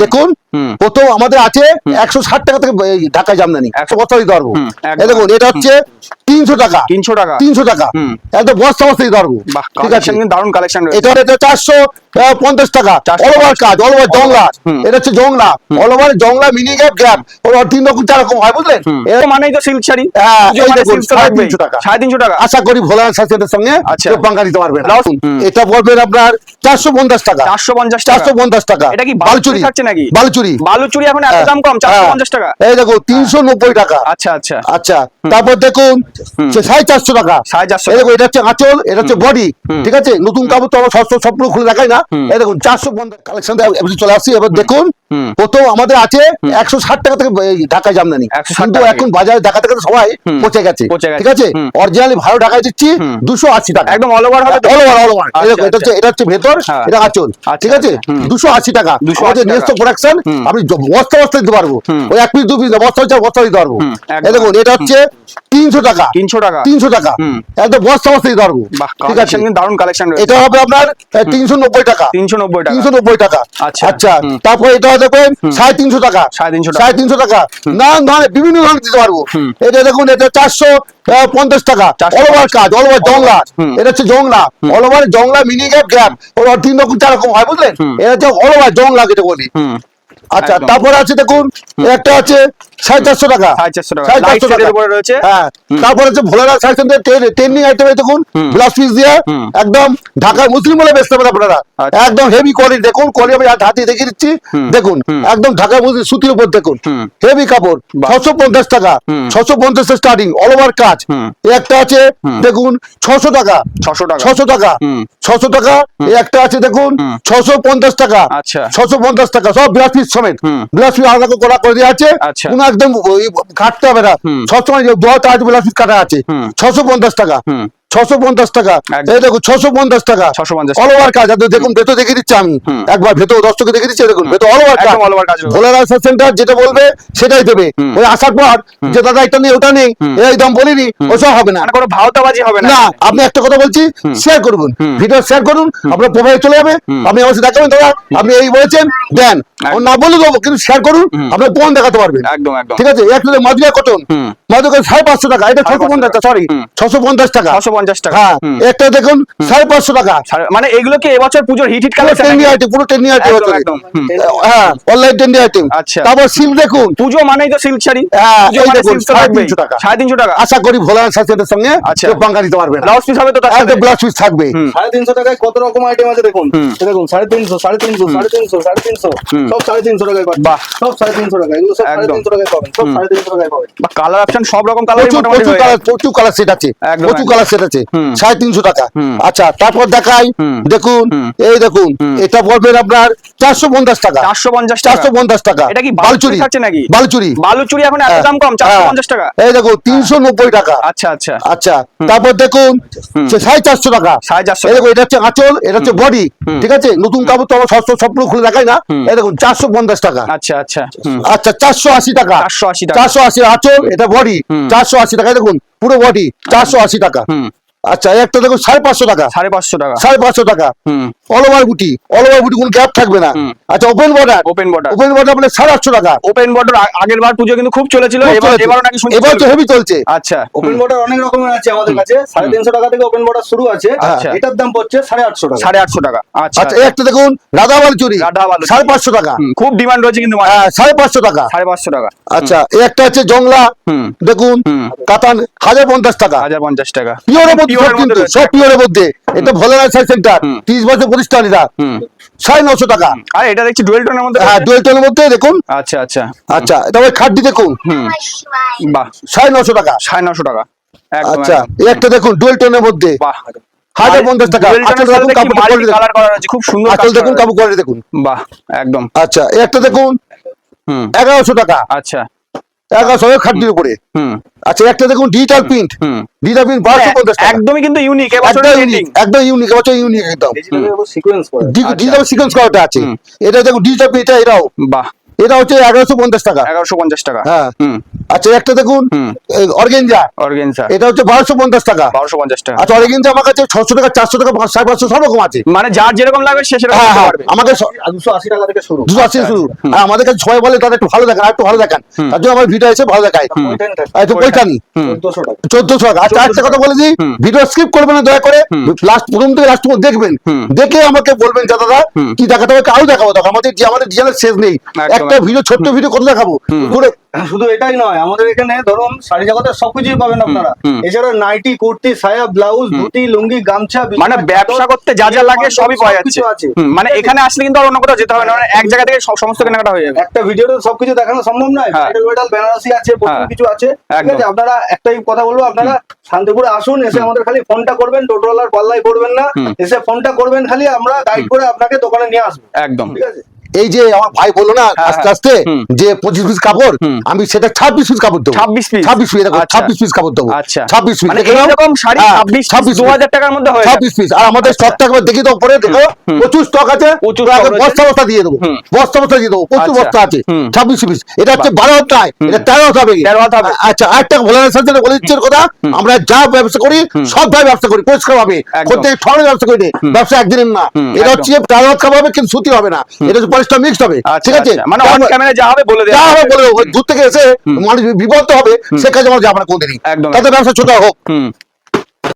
দেখুন প্রথম আমাদের আছে 160 টাকা থেকে ঢাকায় জামদানি 100 দিতে পারবো। এই দেখুন এটা হচ্ছে 300 টাকা 300 টাকা একদম বস্তা বস্তা দিতে পারবো। ঠিক আছে, দারুন কালেকশন। এটা 450 টাকা অল ওভার কাজ, অল ওভার জংলা। এটা হচ্ছে জংলা, অল ওভার জংলা, মিনি গ্যাপ গ্যাপ, ওর 3 রকম 4 রকম হয়, বুঝলেন? এর মানেই তো সিল্ক শাড়ি। এই দেখুন 350 টাকা 350 টাকা। আশা করি ভোলার সাথে সঙ্গে কেউ পাঙ্গা দিতে পারবে না। এটা পড়বেন আপনার 450 টাকা 450 টাকা। এটা কি বালুচুরি থাকছে নাকি? বালুচুরি এখন এত দাম কম 450 টাকা। এই দেখো 390 টাকা। আচ্ছা আচ্ছা আচ্ছা, তারপর দেখুন 450 টাকা। 450 এই দেখো এটা হচ্ছে আঁচল, এটা হচ্ছে বডি। ঠিক আছে, নতুন কাপড় তো আমরা সবগুলো খুলে দেখাই না। এই দেখুন 450 কালেকশন চলে আসছি। এবার দেখুন প্রথম আমাদের আছে 160 টাকা থেকে ঢাকায় জামদানি, কিন্তু এখন বাজারে ঢাকা থেকে সবাই পচে গেছে। ঠিক আছে, অরিজিনালি ভালো ঢাকায় দিচ্ছি 280 টাকা একদম অল ওভার হবে। All over all over. এটা হচ্ছে ভেতর, এটা আঁচল। ঠিক আছে, 280 টাকা। আমাদের নেক্সট প্রোডাকশন আপনি বস্তা বস্তা দিতে পারবো। ওই 1 পিস 2 পিস বস্তা বস্তা দিতে পারবো। এই দেখুন এটা হচ্ছে 300 টাকা 300 টাকা একদম বস্তা বস্তা দিতে পারবো। ঠিক আছে, দারুন কালেকশন। এটা হবে আপনার 390 টাকা 390 টাকা। আচ্ছা, তারপর এটা দেখবেন 350 টাকা 350 টাকা। না না, বিভিন্ন ধরনের দিতে পারবো। এটা দেখুন এটা 450 টাকা অল ওভার কাজ, অল ওভার জংলা। এটা হচ্ছে জংলা, অল ওভার জংলা, মিনি গ্যাপ গ্যাপ, ওর 3 রকম 4 রকম হয়, বুঝলেন? এটা হচ্ছে অল ওভার জংলা যেটা বলি। আচ্ছা, তারপর আছে দেখুন একটা আছে 450 টাকা 450 টাকা রয়েছে। হ্যাঁ, তারপর আছে ভোলারা সেকশনে ট্রেন্ডিং আইটেম দেখুন, ব্লাউজ পিস দিয়ে একদম ঢাকার মুসলিম বলে বেচতে পারেন আপনারা। একদম হেভি কোয়ালিটি, দেখুন কোয়ালিটি আমি হাতে দেখিয়ে দিচ্ছি। দেখুন একদম ঢাকার মুসলিম সুতির উপর, দেখুন হেভি কাপড়। 650 টাকা 650 স্টার্টিং অল ওভার কাজ। একটা আছে দেখুন 600 টাকা 600 টাকা 600 টাকা। একটা আছে দেখুন 650 টাকা 650 টাকা, সব ব্লাউজ পিস সমেত। ব্লাউজ পিস আলাদা করে দেওয়া আছে, কোনো একদম কাটতে হবে না। সবসময় ব্লাউজ পিস কাটা আছে। 650 টাকা 650 টাকা। এই দেখুন 650 টাকা অল ওভার কাজ। দেখুন ভেতর দেখে দিচ্ছি আমি একবার, ভেতর দর্শকে দেখে দিচ্ছি। দেখুন ভেতর অল ওভার কাজ। ভোলারা সেন্টার যেটা বলবে সেটাই দেবে। ওই আসার পর যে দাদা এটা নেই ওটা নেই, এই দাম বলিনি, ওসব হবে না। কোনো ভাওতাবাজি হবে না। আপনি একটা কথা বলছি, শেয়ার করুন, ভিডিও শেয়ার করুন, আপনার প্রোফাইলে চলে যাবে। আপনি আমার সাথে দেখাবেন দাদা আপনি এই বলেছেন দেন, না বলে দেবো, কিন্তু শেয়ার করুন, আপনার প্রমাণ দেখাতে পারবেন। ঠিক আছে, একটা মাদুরিয়া কটন, মাদুরিয়া 550 টাকা। এটা 650 টাকা, সরি 650 টাকা 650 টাকা। হ্যাঁ, একটা দেখুন 550 টাকা। মানে এগুলো কি এবছর পুজোর হিট কালেকশন? পুরো ট্রেন্ডিং আইটেম। হ্যাঁ, অনলাইন ট্রেন্ডিং আইটেম। তারপর সিল্ক দেখুন, পুজো মানেই তো সিল্ক শাড়ি। হ্যাঁ, এই দেখুন 350 টাকা 350 টাকা। আশা করি ভোলার সাথে সঙ্গে কেউ পাঙ্গা দিতে পারবে না। ব্লাউজ পিস হবে তো তার সাথে? ব্লাউজ পিস থাকবে। 350 টাকায় কত রকম আইটেম আছে দেখুন। দেখুন 350 350 350 350 সব 350 টাকায় পাবেন। বাহ, সব 350 টাকা। এগুলো সব 350 টাকায় পাবেন, সব 350 টাকায় পাবেন। বা কালার অপশন সব রকম কালার, প্রচুর কালার সেট আছে, প্রচুর কালার সেট আছে। 350 টাকা। আচ্ছা, তারপর দেখাই দেখুন, এই দেখুন এটা পড়বেন আপনার 450 টাকা 450 টাকা। এটা কি বালুচুরি থাকছে নাকি? বালুচুরি এখন এত দাম কম 450 টাকা। এই দেখো 390 টাকা। আচ্ছা আচ্ছা আচ্ছা, তারপর দেখুন 450 টাকা 450। এই দেখো এটা হচ্ছে আঁচল, এটা হচ্ছে বডি। ঠিক আছে, নতুন কাপড় তো আমরা সবগুলো খুলে দেখাই না। এই দেখুন 450 টাকা। আচ্ছা আচ্ছা আচ্ছা, 480 টাকা 480 আঁচল, এটা বডি 480 টাকা। দেখুন পুরো বডি 480 টাকা। আচ্ছা, একটা দেখুন 550 টাকা 550 টাকা অল ওভার বুটি, অল ওভার বুটি, কোনো গ্যাপ থাকবে না। আচ্ছা, ওপেন বর্ডার মানে 850 টাকা। ওপেন বর্ডার আগের বার পুজো কিন্তু খুব চলেছিল, এবার নাকি শুনছি এবার তো হেভি চলছে। আচ্ছা, ওপেন বর্ডার অনেক রকমের আছে আমাদের কাছে। 350 টাকা থেকে ওপেন বর্ডার শুরু আছে। এটার দাম পড়ছে 850 টাকা 850 টাকা। আচ্ছা, একটা দেখুন রাধা বালুচুরি 550 টাকা। খুব ডিমান্ড রয়েছে কিন্তু 550 টাকা 550 টাকা। আচ্ছা, একটা আছে জংলা, দেখুন কাতান 1050 টাকা 1050 টাকা। পিওরের মধ্যে, সব পিওরের মধ্যে। এটা ভোলারা সেন্টার 30 বছর প্রতিষ্ঠান, এটা 950 টাকা। আর এটা দেখছি ডুয়েল টোনের মধ্যে। হ্যাঁ, ডুয়েল টোনের মধ্যে দেখুন। আচ্ছা আচ্ছা আচ্ছা, এটা ওই খাদ্যি দেখুন, বাহ 950 টাকা 950 টাকা। আচ্ছা, একটা দেখুন ডুয়েল টোনের মধ্যে বাহ 1050 টাকা। আঁচল দেখুন, কাপড় কালার করা আছে, খুব সুন্দর আঁচল দেখুন, কাপড় কোয়ালিটি দেখুন। বাহ, একদম। আচ্ছা, একটা দেখুন 1100 টাকা। আচ্ছা, 1100 খাদ্যির উপরে। আচ্ছা, একটা দেখুন ডিজিটাল প্রিন্ট 1250 টাকা। একদমই কিন্তু ইউনিক, একদম ইউনিক, এবছর ইউনিক একদম। সিকোয়েন্স করা ডিজিটাল সিকোয়েন্স করাটা আছে। এটা দেখুন ডিজিটাল প্রিন্ট, এটাও বাহ এটা হচ্ছে 1150 টাকা। 1150 টাকা। হ্যাঁ। হুম। আচ্ছা একটা দেখুন অর্গেঞ্জা, অর্গানজা এটা হচ্ছে 1250 টাকা। 1250 টাকা। আচ্ছা অর্গেঞ্জা আমার কাছে 600 টাকা, 400 টাকা, 500 সব রকম আছে। মানে যার যেরকম লাগবে সে সেরকম হ্যাঁ নিতে হ্যাঁ পারবে। আমাদের 280 টাকা থেকে শুরু। 280 শুরু। আর আমাদের কাছে সবাই বলে দাদা একটু ভালো দেখান, আর একটু ভালো দেখান, তার জন্য আমার ভিডিও এসে ভালো দেখায়। আচ্ছা পৈঠানি 1400 টাকা। 1400 টাকা। আচ্ছা একটা কথা বলে দিই, ভিডিও স্কিপ করবেন না দয়া করে, লাস্ট প্রথম থেকে লাস্ট পর্যন্ত দেখবেন, দেখে আমাকে বলবেন যে দাদা কি দেখাতে হবে, আরো দেখাবো। দেখো আমাদের ডিজাইনের শেষ নেই, একটা ভিডিও ছোট্ট ভিডিও কত দেখাবো পুরো। শুধু এটাই নয়, আমাদের এখানে ধরুন শাড়ি জগতের সবকিছুই পাবেন আপনারা। এছাড়া নাইটি, কুর্তি, সায়া, ব্লাউজ, ধুতি, লুঙ্গি, গামছা, মানে ব্যবসা করতে যা যা লাগে সবই পাওয়া যাচ্ছে। সবকিছু আছে। মানে এখানে আসলে কিন্তু আর অন্য কোথাও যেতে হবে না, মানে এক জায়গা থেকে সমস্ত কেনাকাটা হয়ে যাবে। একটা ভিডিওতে সবকিছু দেখানো সম্ভব নয়। হ্যাঁ। ব্রাইডাল, বেনারসি আছে, প্রচুর হ্যাঁ। কিছু আছে। ঠিক একদম। আছে, আপনারা একটাই কথা বলবো, আপনারা শান্তিপুরে আসুন, এসে আমাদের খালি ফোনটা করবেন, টোটোওয়ালার পাল্লাই পড়বেন না, এসে ফোনটা করবেন খালি, আমরা গাইড করে আপনাকে দোকানে নিয়ে আসবো। একদম। ঠিক আছে। এই যে আমার ভাই বললো না হ্যাঁ, আস্তে আস্তে যে 25 পিস কাপড়, আমি সেটা 26 পিস কাপড় দেবো। 26 পিস? 26 পিস, দেখো আচ্ছা। 26 পিস কাপড় দেবো। আচ্ছা। 26 পিস মানে দেখে নাও। এইরকম শাড়ি হ্যাঁ, 26 পিস 2000 টাকার মধ্যে হয়ে যাবে। 26 পিস। আর আমাদের স্টকটা একবার দেখি দাও, পরে দেখো প্রচুর স্টক আছে, প্রচুর পুরো stock একবার রয়েছে। বস্তা বস্তা দিয়ে দেবো, বস্তা বস্তা দিয়ে দেবো, প্রচুর আচ্ছা। বস্তা আছে। হুম। 26 পিস, এটা হচ্ছে 12 হাত নয়, এটা 13 হাত হবে। 13 হাত হবে। আচ্ছা আরেকটা ভোলার সাথে বলে দিচ্ছি এর কথা, আমরা যা ব্যবসা করি সব ভাই ব্যবসা করি পরিষ্কার ভাবে, একদম। প্রত্যেক ঠনের ব্যবসা করি না, ব্যবসা একদিনের না। এটা একদম। হচ্ছে 13 হাত খাওয়া হবে কিন্তু সুতি হবে না, এটা হচ্ছে পরিষ্কার মিক্সড হবে। আচ্ছা, ঠিক আছে, আচ্ছা। মানে অন ক্যামেরা যা হবে বলে যা দেওয়া হবে হবে। বলে দেবো। দূর থেকে এসে মানুষ বিভক্ত হবে, সে কাজে আমার যাবে না কোনদিনই, একদম। তাতে ব্যবসা ছোট হোক।